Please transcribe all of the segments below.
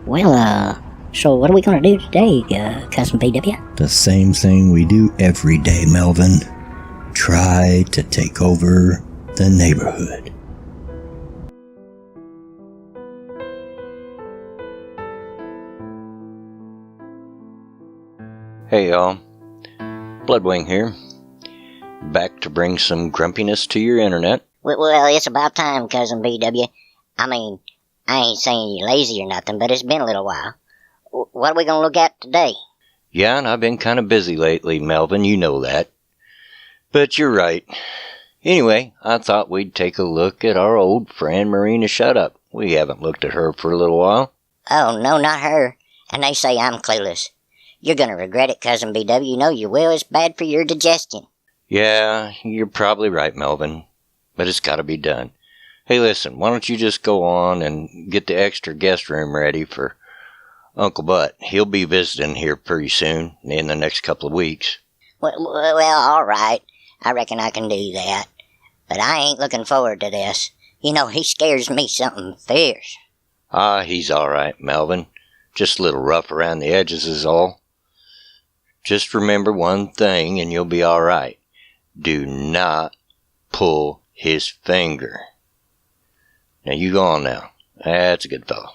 Well, so what are we gonna do today, Cousin PW? The same thing we do every day, Melvin. Try to take over the neighborhood. Hey y'all, Bloodwing here, back to bring some grumpiness to your internet. Well, it's about time, Cousin BW. I mean, I ain't saying you're lazy or nothing, but it's been a little while. What are we gonna look at today? Yeah, and I've been kind of busy lately, Melvin, you know that. But you're right. Anyway, I thought we'd take a look at our old friend Marina Shut Up. We haven't looked at her for a little while. Oh, no, not her. And they say I'm clueless. You're gonna regret it, Cousin BW. You know you will. It's bad for your digestion. Yeah, you're probably right, Melvin. But it's gotta be done. Hey, listen, why don't you just go on and get the extra guest room ready for Uncle Butt. He'll be visiting here pretty soon, in the next couple of weeks. Well, all right. I reckon I can do that. But I ain't looking forward to this. You know, he scares me something fierce. Ah, he's all right, Melvin. Just a little rough around the edges is all. Just remember one thing and you'll be all right. Do not pull his finger. Now you go on now. That's a good fellow.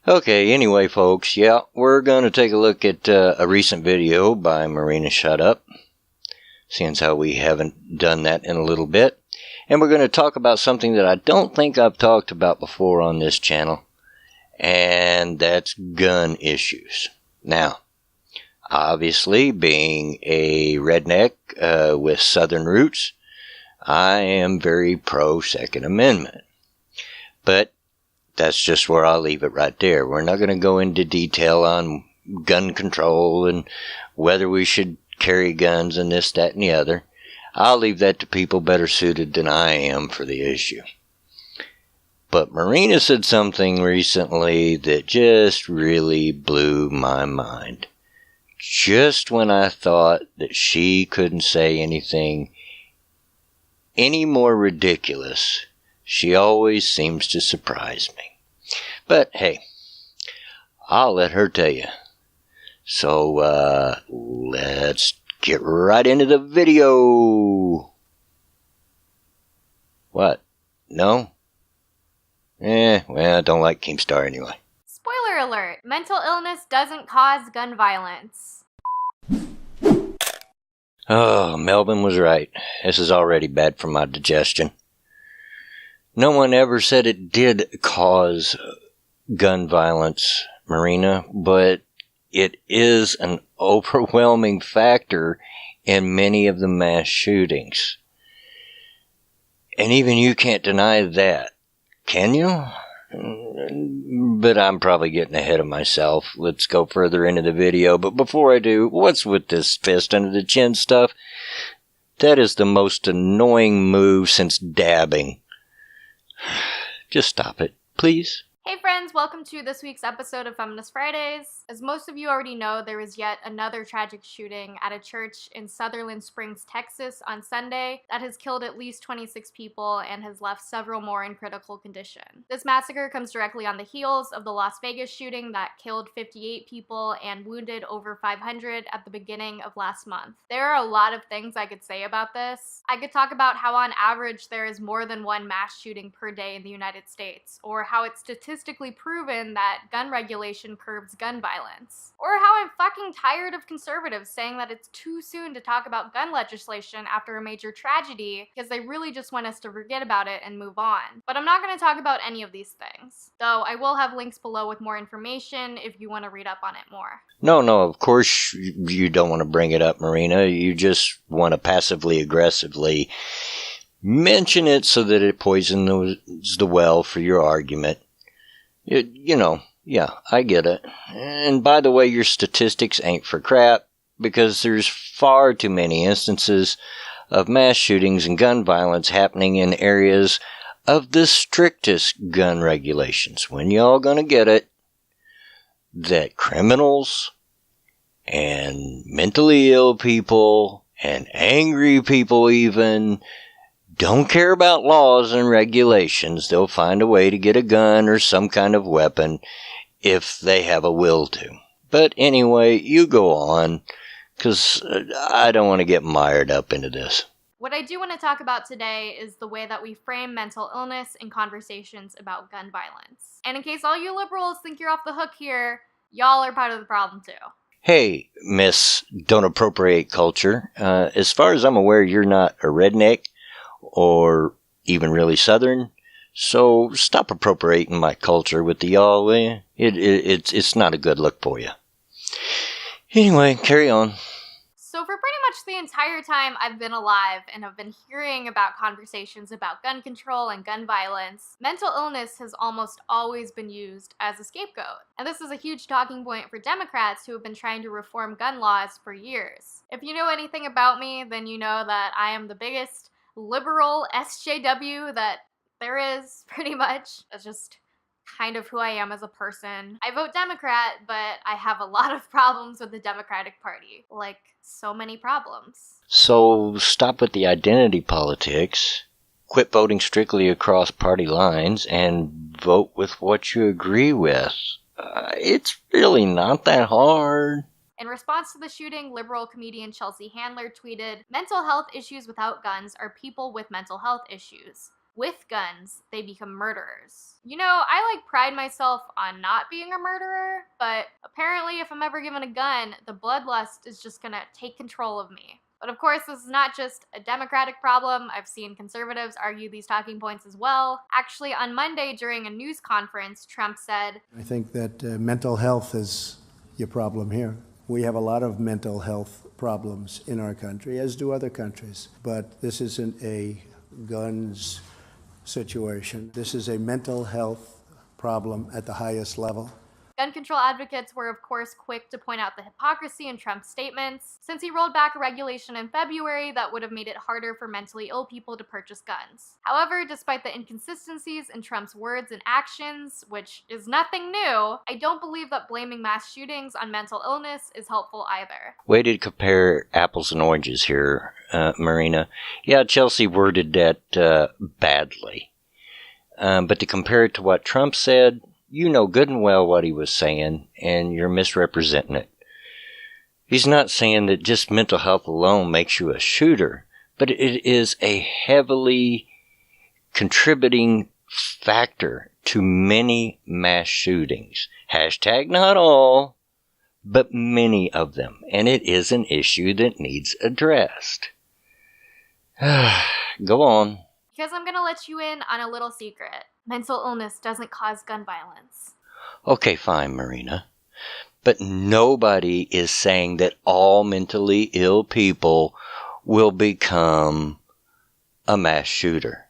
Okay, anyway, folks, yeah, we're going to take a look at a recent video by Marina Shut Up, seeing how we haven't done that in a little bit. And we're going to talk about something that I don't think I've talked about before on this channel, and that's gun issues. Now, obviously, being a redneck with southern roots, I am very pro-Second Amendment. But that's just where I'll leave it right there. We're not going to go into detail on gun control and whether we should carry guns and this, that, and the other. I'll leave that to people better suited than I am for the issue. But Marina said something recently that just really blew my mind. Just when I thought that she couldn't say anything any more ridiculous, she always seems to surprise me. But hey, I'll let her tell you. So, let's get right into the video. What? No? Well, I don't like Keemstar anyway. Spoiler alert! Mental illness doesn't cause gun violence. Oh, Melvin was right. This is already bad for my digestion. No one ever said it did cause gun violence, Marina, but it is an overwhelming factor in many of the mass shootings. And even you can't deny that, can you? But I'm probably getting ahead of myself. Let's go further into the video. But before I do, what's with this fist under the chin stuff? That is the most annoying move since dabbing. Just stop it, please. Hey friends, welcome to this week's episode of Feminist Fridays. As most of you already know, there was yet another tragic shooting at a church in Sutherland Springs, Texas on Sunday that has killed at least 26 people and has left several more in critical condition. This massacre comes directly on the heels of the Las Vegas shooting that killed 58 people and wounded over 500 at the beginning of last month. There are a lot of things I could say about this. I could talk about how on average there is more than one mass shooting per day in the United States, or how it's statistically proven that gun regulation curbs gun violence, or how I'm fucking tired of conservatives saying that it's too soon to talk about gun legislation after a major tragedy because they really just want us to forget about it and move on. But I'm not going to talk about any of these things, though I will have links below with more information if you want to read up on it more. No, of course you don't want to bring it up, Marina. You just want to passively aggressively mention it so that it poisons the well for your argument. Yeah, I get it. And by the way, your statistics ain't for crap, because there's far too many instances of mass shootings and gun violence happening in areas of the strictest gun regulations. When y'all gonna get it? That criminals and mentally ill people and angry people even don't care about laws and regulations. They'll find a way to get a gun or some kind of weapon if they have a will to. But anyway, you go on, because I don't want to get mired up into this. What I do want to talk about today is the way that we frame mental illness in conversations about gun violence. And in case all you liberals think you're off the hook here, y'all are part of the problem too. Hey, Miss Don't Appropriate Culture, as far as I'm aware, you're not a redneck or even really Southern, so stop appropriating my culture with the y'all, will you? It's not a good look for you. Anyway, carry on. So for pretty much the entire time I've been alive and have been hearing about conversations about gun control and gun violence, mental illness has almost always been used as a scapegoat. And this is a huge talking point for Democrats who have been trying to reform gun laws for years. If you know anything about me, then you know that I am the biggest liberal SJW that there is, pretty much. It's just kind of who I am as a person. I vote Democrat, but I have a lot of problems with the Democratic Party. Like, so many problems. So stop with the identity politics, quit voting strictly across party lines, and vote with what you agree with. It's really not that hard. In response to the shooting, liberal comedian Chelsea Handler tweeted, "Mental health issues without guns are people with mental health issues. With guns, they become murderers." You know, I pride myself on not being a murderer, but apparently if I'm ever given a gun, the bloodlust is just gonna take control of me. But of course, this is not just a Democratic problem. I've seen conservatives argue these talking points as well. Actually, on Monday during a news conference, Trump said, "I think that mental health is your problem here. We have a lot of mental health problems in our country, as do other countries. But this isn't a guns situation. This is a mental health problem at the highest level." Gun control advocates were, of course, quick to point out the hypocrisy in Trump's statements, since he rolled back a regulation in February that would have made it harder for mentally ill people to purchase guns. However, despite the inconsistencies in Trump's words and actions, which is nothing new, I don't believe that blaming mass shootings on mental illness is helpful either. Way to compare apples and oranges here, Marina. Yeah, Chelsea worded that badly. But to compare it to what Trump said, you know good and well what he was saying, and you're misrepresenting it. He's not saying that just mental health alone makes you a shooter, but it is a heavily contributing factor to many mass shootings. Hashtag not all, but many of them. And it is an issue that needs addressed. Go on. Because I'm gonna let you in on a little secret. Mental illness doesn't cause gun violence. Okay, fine, Marina. But nobody is saying that all mentally ill people will become a mass shooter.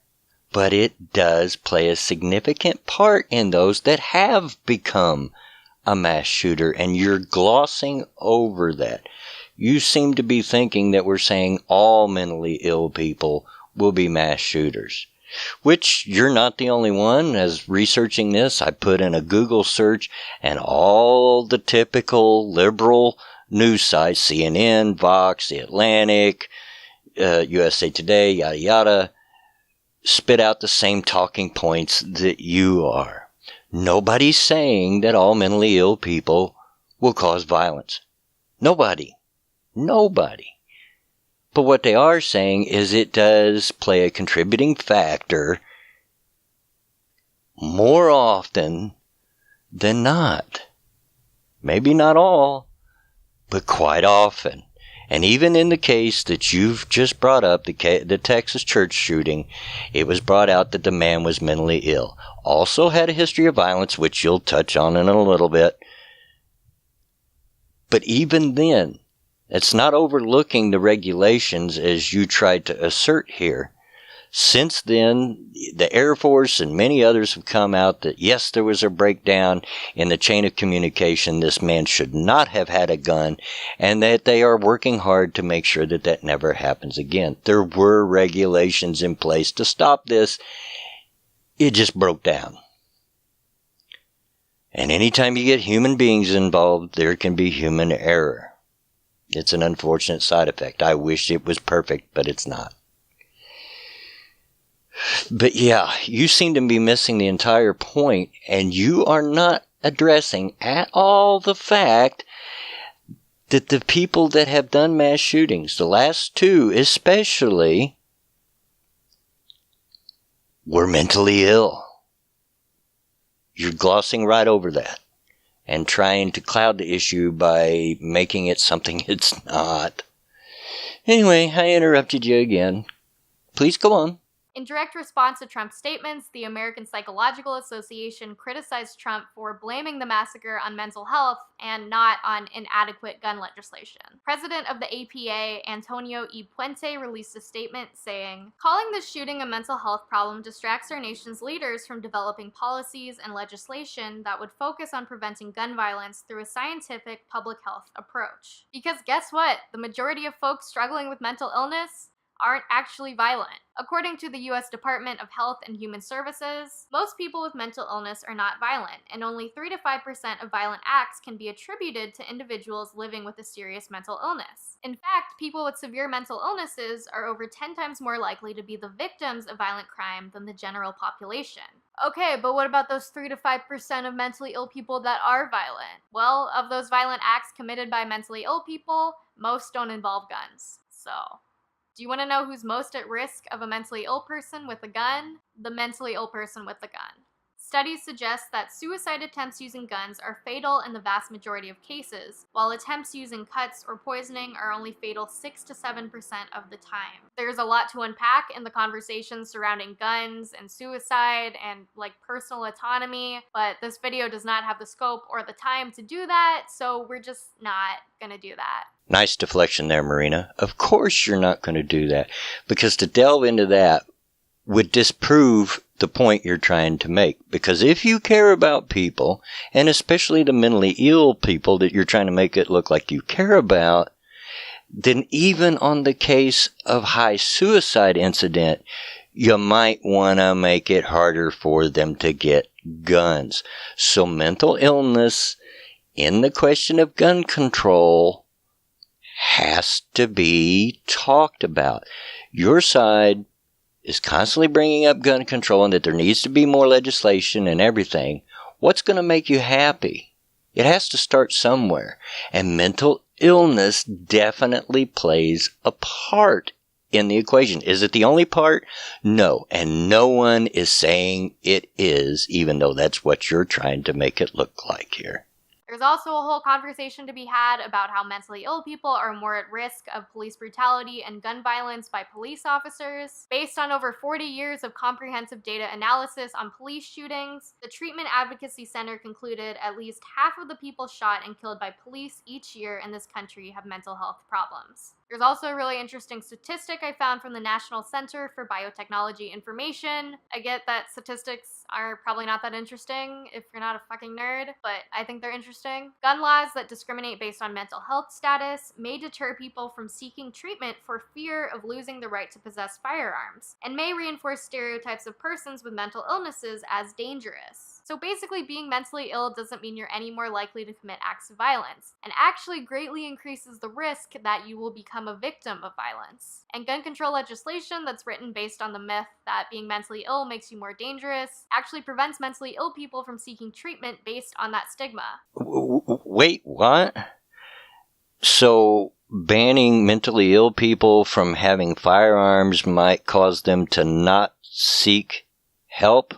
But it does play a significant part in those that have become a mass shooter, and you're glossing over that. You seem to be thinking that we're saying all mentally ill people will be mass shooters. Which you're not the only one. As researching this, I put in a Google search, and all the typical liberal news sites, CNN, Vox, The Atlantic, USA Today, yada yada, spit out the same talking points that you are. Nobody's saying that all mentally ill people will cause violence. Nobody. But what they are saying is it does play a contributing factor more often than not. Maybe not all, but quite often. And even in the case that you've just brought up, the Texas church shooting, it was brought out that the man was mentally ill. Also had a history of violence, which you'll touch on in a little bit. But even then, it's not overlooking the regulations as you tried to assert here. Since then, the Air Force and many others have come out that yes, there was a breakdown in the chain of communication. This man should not have had a gun, and that they are working hard to make sure that that never happens again. There were regulations in place to stop this. It just broke down. And anytime you get human beings involved, there can be human error. It's an unfortunate side effect. I wish it was perfect, but it's not. But yeah, you seem to be missing the entire point, and you are not addressing at all the fact that the people that have done mass shootings, the last two especially, were mentally ill. You're glossing right over that and trying to cloud the issue by making it something it's not. Anyway, I interrupted you again. Please go on. In direct response to Trump's statements, the American Psychological Association criticized Trump for blaming the massacre on mental health and not on inadequate gun legislation. President of the APA, Antonio E. Puente, released a statement saying, "Calling this shooting a mental health problem distracts our nation's leaders from developing policies and legislation that would focus on preventing gun violence through a scientific public health approach." Because guess what? The majority of folks struggling with mental illness aren't actually violent. According to the U.S. Department of Health and Human Services, most people with mental illness are not violent, and only 3 to 5% of violent acts can be attributed to individuals living with a serious mental illness. In fact, people with severe mental illnesses are over 10 times more likely to be the victims of violent crime than the general population. Okay, but what about those 3 to 5% of mentally ill people that are violent? Well, of those violent acts committed by mentally ill people, most don't involve guns. So, do you want to know who's most at risk of a mentally ill person with a gun? The mentally ill person with a gun. Studies suggest that suicide attempts using guns are fatal in the vast majority of cases, while attempts using cuts or poisoning are only fatal 6 to 7% of the time. There's a lot to unpack in the conversations surrounding guns and suicide and personal autonomy, but this video does not have the scope or the time to do that, so we're just not gonna do that. Nice deflection there, Marina. Of course you're not going to do that, because to delve into that would disprove the point you're trying to make. Because if you care about people, and especially the mentally ill people that you're trying to make it look like you care about, then even on the case of high suicide incident, you might want to make it harder for them to get guns. So mental illness in the question of gun control has to be talked about. Your side is constantly bringing up gun control and that there needs to be more legislation and everything. What's going to make you happy? It has to start somewhere. And mental illness definitely plays a part in the equation. Is it the only part? No. And no one is saying it is, even though that's what you're trying to make it look like here. There's also a whole conversation to be had about how mentally ill people are more at risk of police brutality and gun violence by police officers. Based on over 40 years of comprehensive data analysis on police shootings, the Treatment Advocacy Center concluded at least half of the people shot and killed by police each year in this country have mental health problems. There's also a really interesting statistic I found from the National Center for Biotechnology Information. I get that statistics are probably not that interesting if you're not a fucking nerd, but I think they're interesting. Gun laws that discriminate based on mental health status may deter people from seeking treatment for fear of losing the right to possess firearms, and may reinforce stereotypes of persons with mental illnesses as dangerous. So basically, being mentally ill doesn't mean you're any more likely to commit acts of violence, and actually greatly increases the risk that you will become a victim of violence. And gun control legislation that's written based on the myth that being mentally ill makes you more dangerous actually prevents mentally ill people from seeking treatment based on that stigma. Wait, what? So banning mentally ill people from having firearms might cause them to not seek help?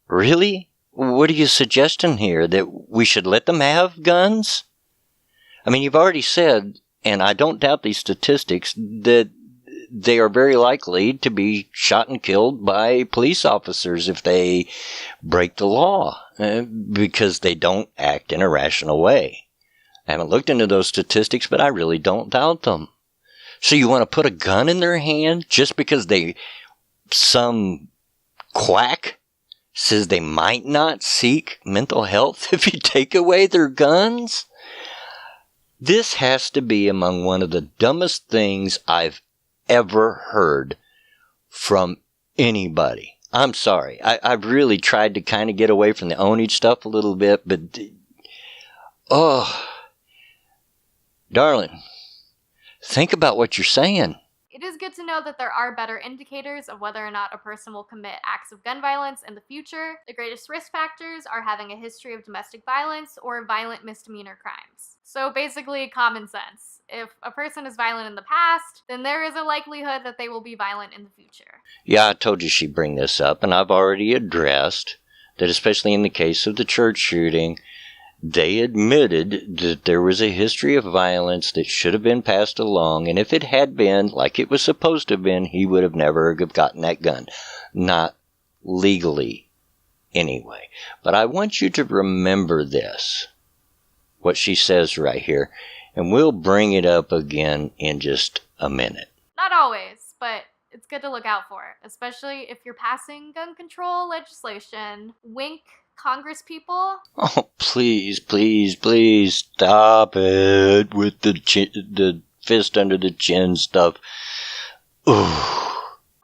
Really? What are you suggesting here? That we should let them have guns? I mean, you've already said, and I don't doubt these statistics, that they are very likely to be shot and killed by police officers if they break the law, because they don't act in a rational way. I haven't looked into those statistics, but I really don't doubt them. So you want to put a gun in their hand just because some quack says they might not seek mental health if you take away their guns? This has to be among one of the dumbest things I've ever heard from anybody. I'm sorry. I've really tried to kind of get away from the ownage stuff a little bit, but darling, think about what you're saying. It is is good to know that there are better indicators of whether or not a person will commit acts of gun violence in the future. The greatest risk factors are having a history of domestic violence or violent misdemeanor crimes. So basically, common sense. If a person is violent in the past, then there is a likelihood that they will be violent in the future. Yeah, I told you she'd bring this up, and I've already addressed that, especially in the case of the church shooting, they admitted that there was a history of violence that should have been passed along, and if it had been like it was supposed to have been, he would have never have gotten that gun. Not legally, anyway. But I want you to remember this, what she says right here, and we'll bring it up again in just a minute. Not always, but it's good to look out for it, especially if you're passing gun control legislation. Wink, Congress people. Oh, please, please, please stop it with the fist under the chin stuff. Ooh.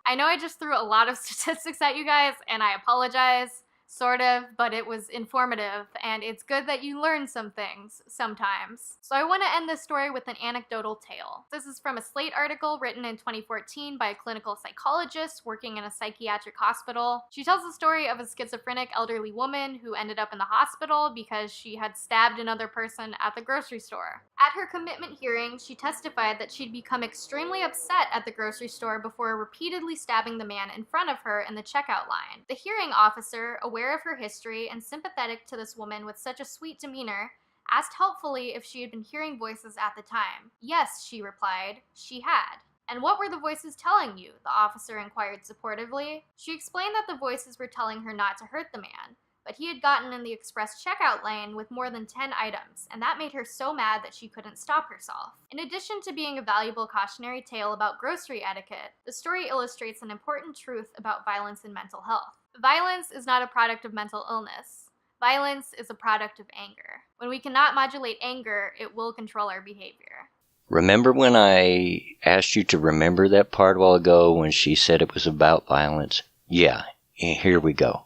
I know I just threw a lot of statistics at you guys, and I apologize. Sort of, but it was informative, and it's good that you learn some things sometimes. So I want to end this story with an anecdotal tale. This is from a Slate article written in 2014 by a clinical psychologist working in a psychiatric hospital. She tells the story of a schizophrenic elderly woman who ended up in the hospital because she had stabbed another person at the grocery store. At her commitment hearing, she testified that she'd become extremely upset at the grocery store before repeatedly stabbing the man in front of her in the checkout line. The hearing officer, aware of her history and sympathetic to this woman with such a sweet demeanor, asked helpfully if she had been hearing voices at the time. Yes, she replied, she had. And what were the voices telling you? The officer inquired supportively. She explained that the voices were telling her not to hurt the man, but he had gotten in the express checkout lane with more than 10 items, and that made her so mad that she couldn't stop herself. In addition to being a valuable cautionary tale about grocery etiquette, the story illustrates an important truth about violence and mental health. Violence is not a product of mental illness. Violence is a product of anger. When we cannot modulate anger, it will control our behavior. Remember when I asked you to remember that part a while ago when she said it was about violence? Yeah, here we go.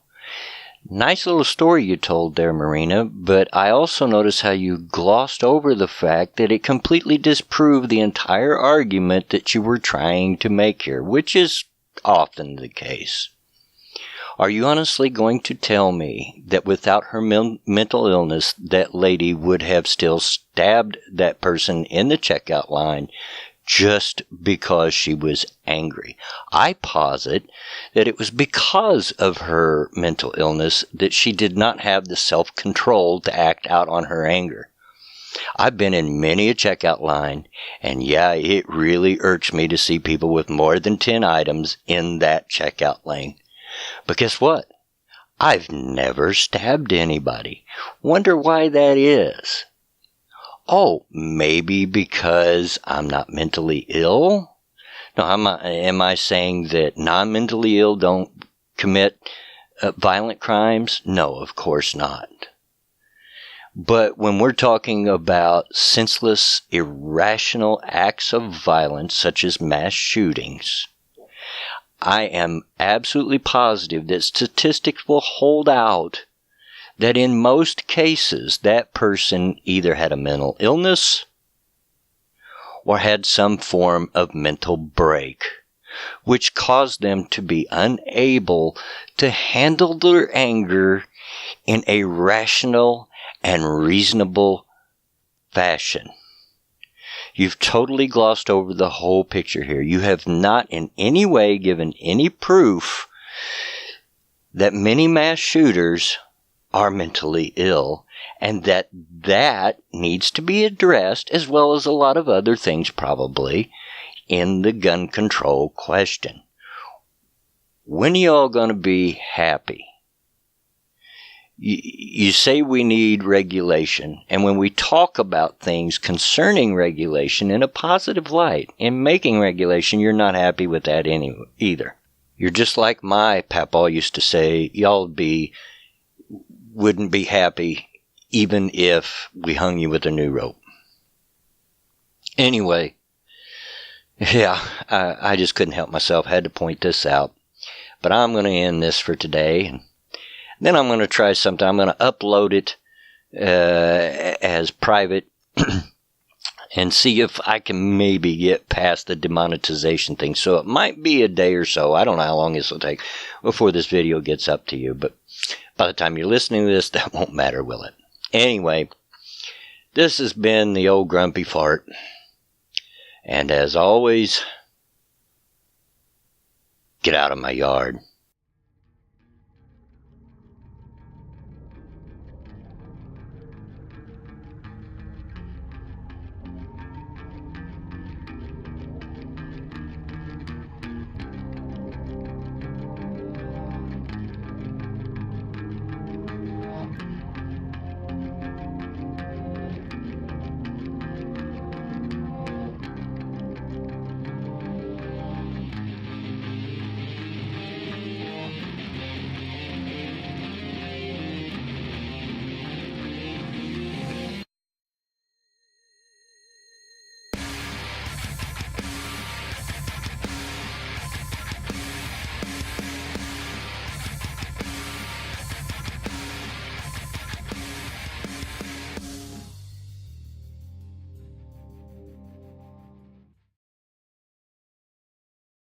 Nice little story you told there, Marina, but I also noticed how you glossed over the fact that it completely disproved the entire argument that you were trying to make here, which is often the case. Are you honestly going to tell me that without her mental illness, that lady would have still stabbed that person in the checkout line just because she was angry? I posit that it was because of her mental illness that she did not have the self-control to act out on her anger. I've been in many a checkout line, and yeah, it really irks me to see people with more than 10 items in that checkout lane. But guess what? I've never stabbed anybody. Wonder why that is. Oh, maybe because I'm not mentally ill? No, am I saying that non-mentally ill don't commit violent crimes? No, of course not. But when we're talking about senseless, irrational acts of violence, such as mass shootings, I am absolutely positive that statistics will hold out that in most cases that person either had a mental illness or had some form of mental break, which caused them to be unable to handle their anger in a rational and reasonable fashion. You've totally glossed over the whole picture here. You have not in any way given any proof that many mass shooters are mentally ill, and that needs to be addressed, as well as a lot of other things probably, in the gun control question. When are y'all going to be happy? You say we need regulation, and when we talk about things concerning regulation in a positive light, in making regulation, you're not happy with that either. You're just like my papaw used to say, y'all wouldn't be happy even if we hung you with a new rope. Anyway, yeah, I just couldn't help myself, had to point this out. But I'm going to end this for today, and then I'm going to try something. I'm going to upload it as private and see if I can maybe get past the demonetization thing. So it might be a day or so. I don't know how long this will take before this video gets up to you. But by the time you're listening to this, that won't matter, will it? Anyway, this has been the old grumpy fart. And as always, get out of my yard.